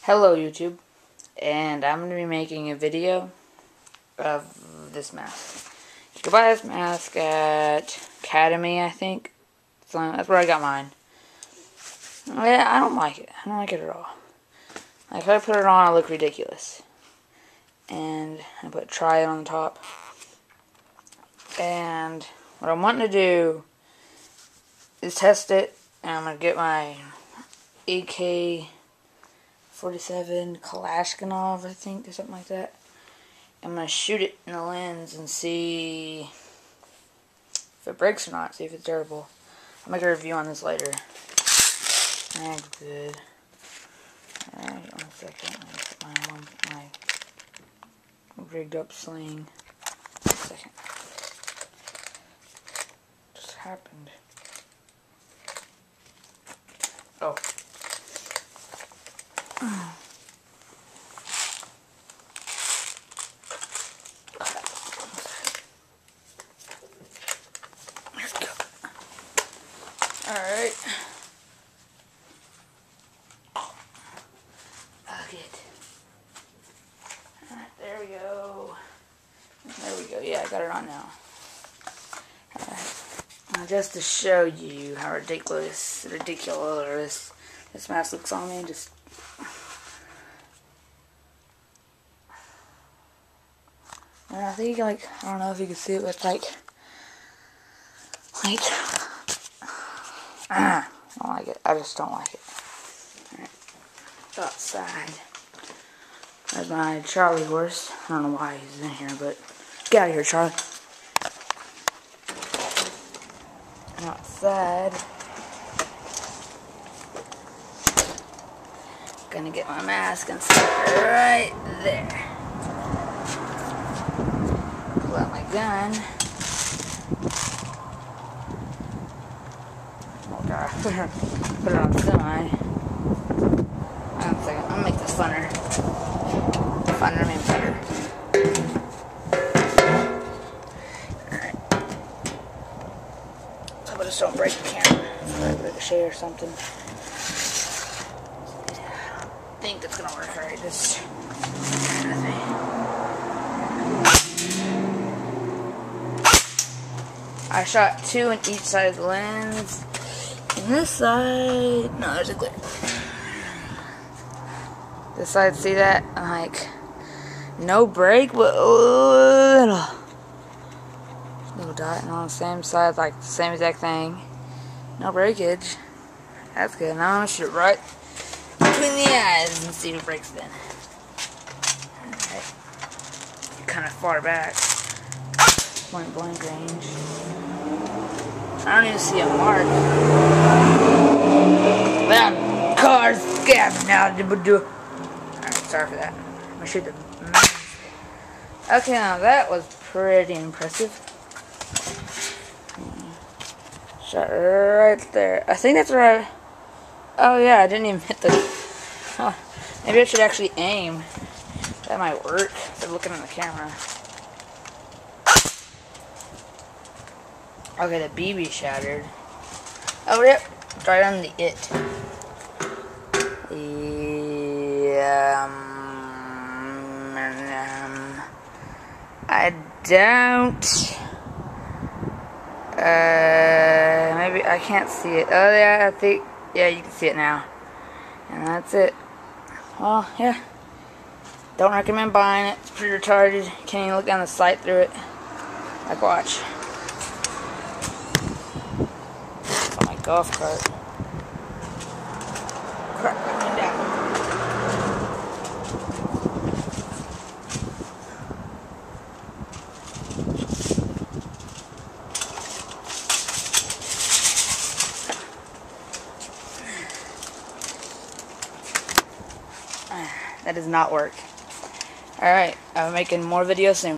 Hello YouTube, and I'm going to be making a video of this mask. You can buy this mask at Academy, I think. So that's where I got mine. Yeah, I don't like it. I don't like it at all. Like, if I put it on, I look ridiculous. And I put try it on the top. And what I'm wanting to do is test it. And I'm going to get my AK-47 Kalashnikov, I think, or something like that. I'm going to shoot it in the lens and see if it breaks or not, see if it's durable. I'll make a review on this later. That's good. Alright, 1 second. Let me put my rigged up sling. 1 second. Just happened. Oh. Let's go. Alright. Alright, there we go. There we go. Yeah, I got it on now. Alright. Now, just to show you how ridiculous this mask looks on me, just and I think, like, I don't know if you can see it, but it's like I don't like it. I just don't like it. Alright. Outside. There's my Charlie horse. I don't know why he's in here, but get out of here, Charlie. Outside. Gonna get my mask and stick it right there. Pull out my gun. Oh god, put it on semi. One second, I'm gonna make this funner. Funner, I mean better. Alright. So I just don't break the camera. Ricochet or something. I think that's gonna work. Alright, just I shot 2 in each side of the lens. And this side, no, there's a glare. This side, see that? I'm like, no break, but little dot. And on the same side, like the same exact thing. No breakage. That's good. Now I'm gonna shoot it right between the eyes and see if it breaks then. Alright. Kind of far back. Point blank range. I don't even see a mark. Well, cars, scabbing now. Alright, sorry for that. I'm gonna shoot the mask. Okay, now that was pretty impressive. Shot right there. I think that's right. Oh yeah, I didn't even hit the. Huh. Maybe I should actually aim. That might work. Instead of looking at the camera. Okay, the BB shattered. Oh, yep. Right on the it. I don't. Maybe I can't see it. Oh, yeah, I think. Yeah, you can see it now. And that's it. Well, yeah. Don't recommend buying it. It's pretty retarded. Can't even look down the sight through it. Like, watch. It's on my golf cart. Crap, I went down. That does not work. Alright, I'm making more videos soon.